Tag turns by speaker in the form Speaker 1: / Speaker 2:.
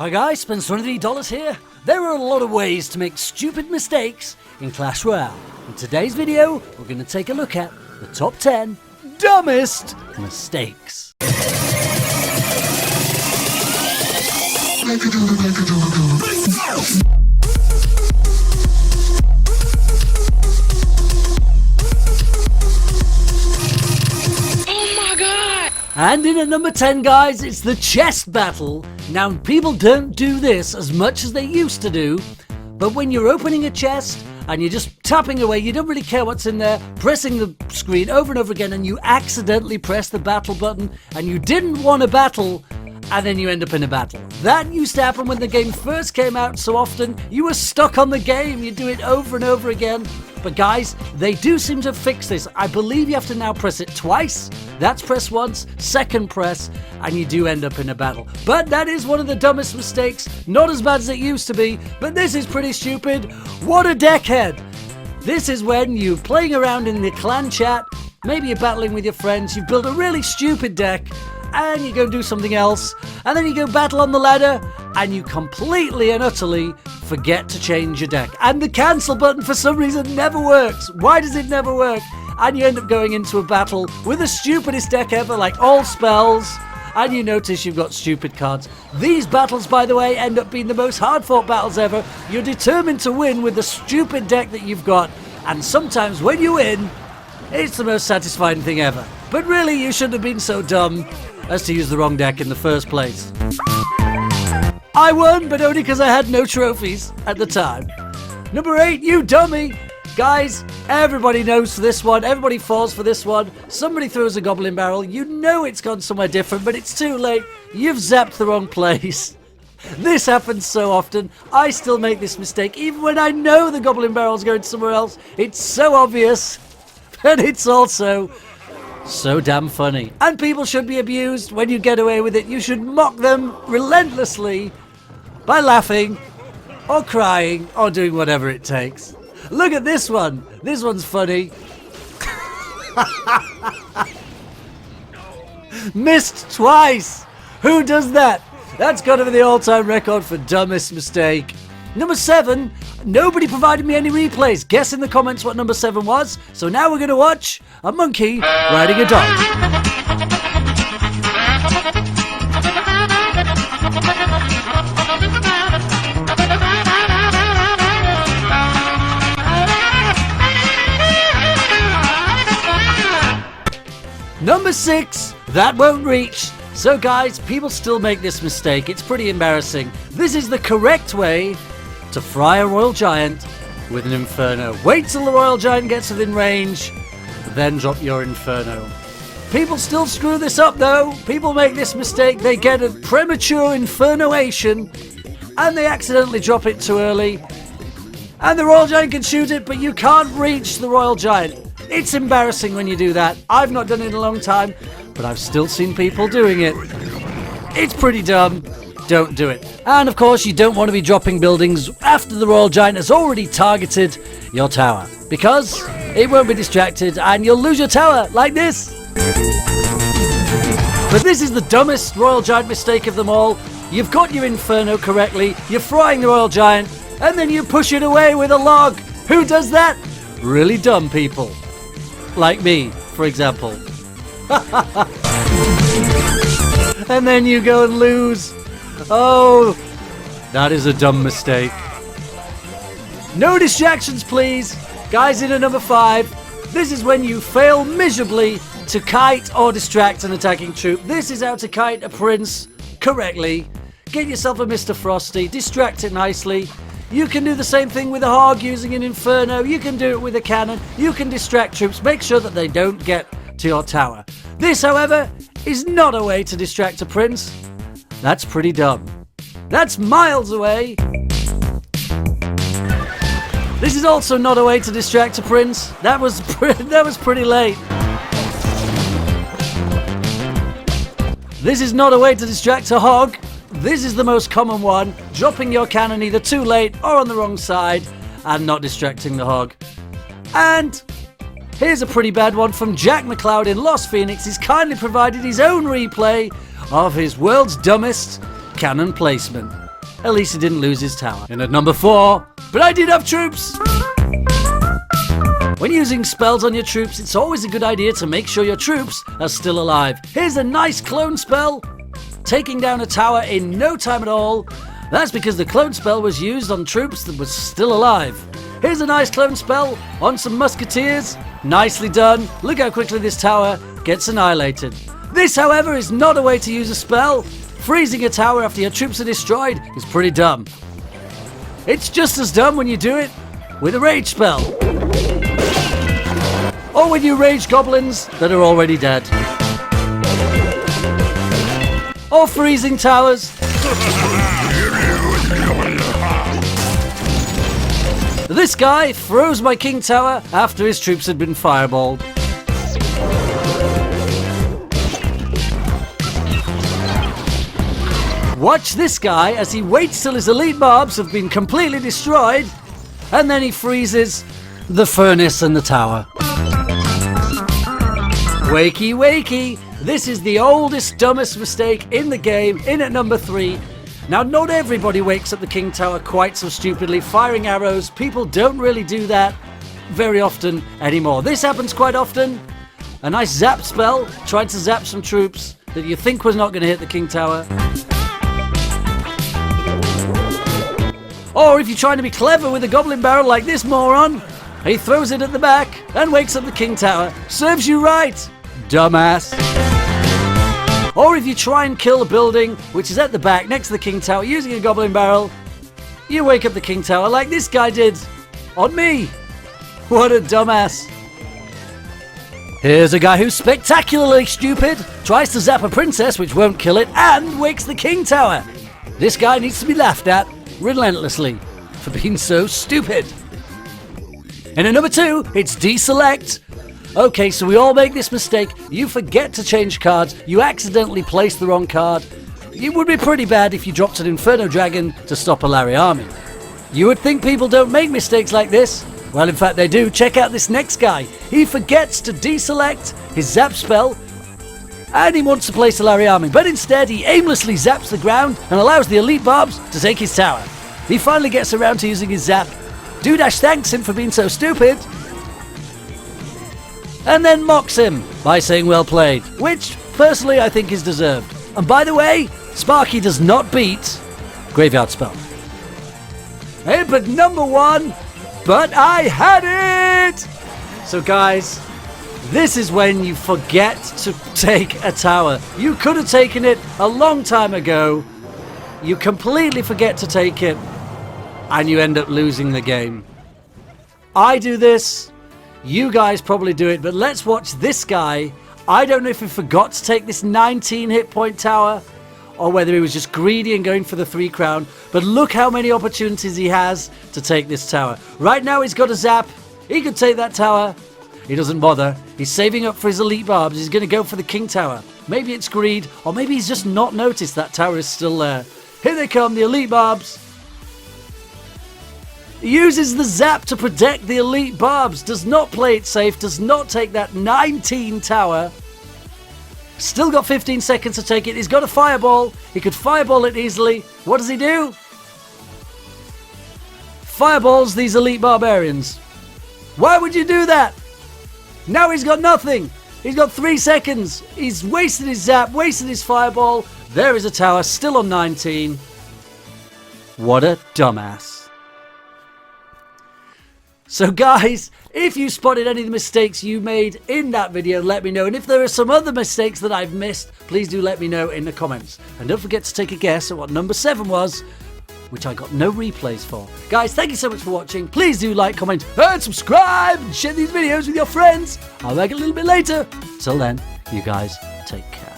Speaker 1: Hi guys, Spencer$1 here. There are a lot of ways to make stupid mistakes in Clash Royale. In today's video, we're going to take a look at the top 10 dumbest mistakes. And in at number 10, guys, it's the chest battle. Now, people don't do this as much as they used to do, but when you're opening a chest and you're just tapping away, you don't really care what's in there, pressing the screen over and over again, and you accidentally press the battle button, and you didn't want a battle, and then you end up in a battle. That used to happen when the game first came out so often. You were stuck on the game. You do it over and over again. But guys, they do seem to fix this. I believe you have to now press it twice. That's press once, second press, and you do end up in a battle. But that is one of the dumbest mistakes. Not as bad as it used to be, but this is pretty stupid. What a deckhead. This is when you're playing around in the clan chat, maybe you're battling with your friends, you build a really stupid deck, and you go do something else, and then you go battle on the ladder, and you completely and utterly forget to change your deck. And the cancel button for some reason never works. Why does it never work? And you end up going into a battle with the stupidest deck ever, like all spells, and you notice you've got stupid cards. These battles, by the way, end up being the most hard-fought battles ever. You're determined to win with the stupid deck that you've got, and sometimes when you win, it's the most satisfying thing ever. But really, you shouldn't have been so dumb as to use the wrong deck in the first place. I won, but only because I had no trophies at the time. Number 8, you dummy! Guys, everybody knows for this one, everybody falls for this one. Somebody throws a Goblin Barrel, you know it's gone somewhere different, but it's too late. You've zapped the wrong place. This happens so often. I still make this mistake, even when I know the Goblin Barrel's going somewhere else. It's so obvious, but it's also so damn funny. And people should be abused when you get away with it. You should mock them relentlessly by laughing or crying or doing whatever it takes. Look at this one. This one's funny. Missed twice. Who does that? That's got to be the all-time record for dumbest mistake. Number 7, nobody provided me any replays. Guess in the comments what number 7 was. So now we're going to watch a monkey riding a dog. Number 6, that won't reach. So guys, people still make this mistake. It's pretty embarrassing. This is the correct way to fry a Royal Giant with an Inferno. Wait till the Royal Giant gets within range, then drop your Inferno. People still screw this up though. People make this mistake. They get a premature Infernoation and they accidentally drop it too early. And the Royal Giant can shoot it, but you can't reach the Royal Giant. It's embarrassing when you do that. I've not done it in a long time, but I've still seen people doing it. It's pretty dumb. Don't do it. And of course, you don't want to be dropping buildings after the Royal Giant has already targeted your tower, because it won't be distracted and you'll lose your tower like this. But this is the dumbest Royal Giant mistake of them all. You've got your Inferno correctly, you're frying the Royal Giant, and then you push it away with a log. Who does that? Really dumb people. Like me, for example. And then you go and lose. Oh, that is a dumb mistake. No distractions, please. Guys, in at number 5, this is when you fail miserably to kite or distract an attacking troop. This is how to kite a prince correctly. Get yourself a Mr. Frosty, distract it nicely. You can do the same thing with a hog using an Inferno. You can do it with a cannon. You can distract troops. Make sure that they don't get to your tower. This, however, is not a way to distract a prince. That's pretty dumb. That's miles away. This is also not a way to distract a prince. That was pretty late. This is not a way to distract a hog. This is the most common one, dropping your cannon either too late or on the wrong side and not distracting the hog. And here's a pretty bad one from Jack McLeod in Lost Phoenix. He's kindly provided his own replay of his world's dumbest cannon placement. At least he didn't lose his tower. And at number 4, but I did have troops! When using spells on your troops, it's always a good idea to make sure your troops are still alive. Here's a nice clone spell, taking down a tower in no time at all. That's because the clone spell was used on troops that were still alive. Here's a nice clone spell on some musketeers. Nicely done. Look how quickly this tower gets annihilated. This, however, is not a way to use a spell. Freezing a tower after your troops are destroyed is pretty dumb. It's just as dumb when you do it with a rage spell. Or when you rage goblins that are already dead. Or freezing towers. This guy froze my king tower after his troops had been fireballed. Watch this guy as he waits till his elite mobs have been completely destroyed, and then he freezes the furnace and the tower. Wakey, wakey! This is the oldest, dumbest mistake in the game, in at number 3. Now, not everybody wakes up the king tower quite so stupidly, firing arrows. People don't really do that very often anymore. This happens quite often. A nice zap spell, trying to zap some troops that you think was not going to hit the king tower. Or if you're trying to be clever with a goblin barrel like this moron, he throws it at the back and wakes up the king tower. Serves you right, dumbass. Or if you try and kill a building which is at the back next to the king tower using a goblin barrel, you wake up the king tower like this guy did on me. What a dumbass. Here's a guy who's spectacularly stupid, tries to zap a princess which won't kill it, and wakes the king tower. This guy needs to be laughed at relentlessly for being so stupid. And at number 2, it's deselect. Okay, so we all make this mistake. You forget to change cards. You accidentally place the wrong card. It would be pretty bad if you dropped an Inferno Dragon to stop a Larry army. You would think people don't make mistakes like this. Well, in fact, they do. Check out this next guy. He forgets to deselect his zap spell, and he wants to place a Larry army. But instead, he aimlessly zaps the ground and allows the elite barbs to take his tower. He finally gets around to using his zap. Dudash thanks him for being so stupid, and then mocks him by saying well played, which personally I think is deserved. And by the way, Sparky does not beat Graveyard Spell. Hey, but number 1, but I had it! So guys, this is when you forget to take a tower. You could have taken it a long time ago. You completely forget to take it, and you end up losing the game. I do this. You guys probably do it, but let's watch this guy. I don't know if he forgot to take this 19 hit point tower or whether he was just greedy and going for the 3 crown, but look how many opportunities he has to take this tower. Right now he's got a zap. He could take that tower. He doesn't bother. He's saving up for his elite barbs. He's going to go for the king tower. Maybe it's greed, or maybe he's just not noticed that tower is still there. Here they come, the elite barbs. He uses the zap to protect the elite barbs. Does not play it safe. Does not take that 19 tower. Still got 15 seconds to take it. He's got a fireball. He could fireball it easily. What does he do? Fireballs these elite barbarians. Why would you do that? Now he's got nothing. He's got 3 seconds. He's wasted his zap, wasted his fireball. There is a tower, still on 19. What a dumbass. So guys, if you spotted any of the mistakes you made in that video, let me know. And if there are some other mistakes that I've missed, please do let me know in the comments. And don't forget to take a guess at what number 7 was, which I got no replays for. Guys, thank you so much for watching. Please do like, comment, and subscribe, and share these videos with your friends. I'll be back a little bit later. Till then, you guys take care.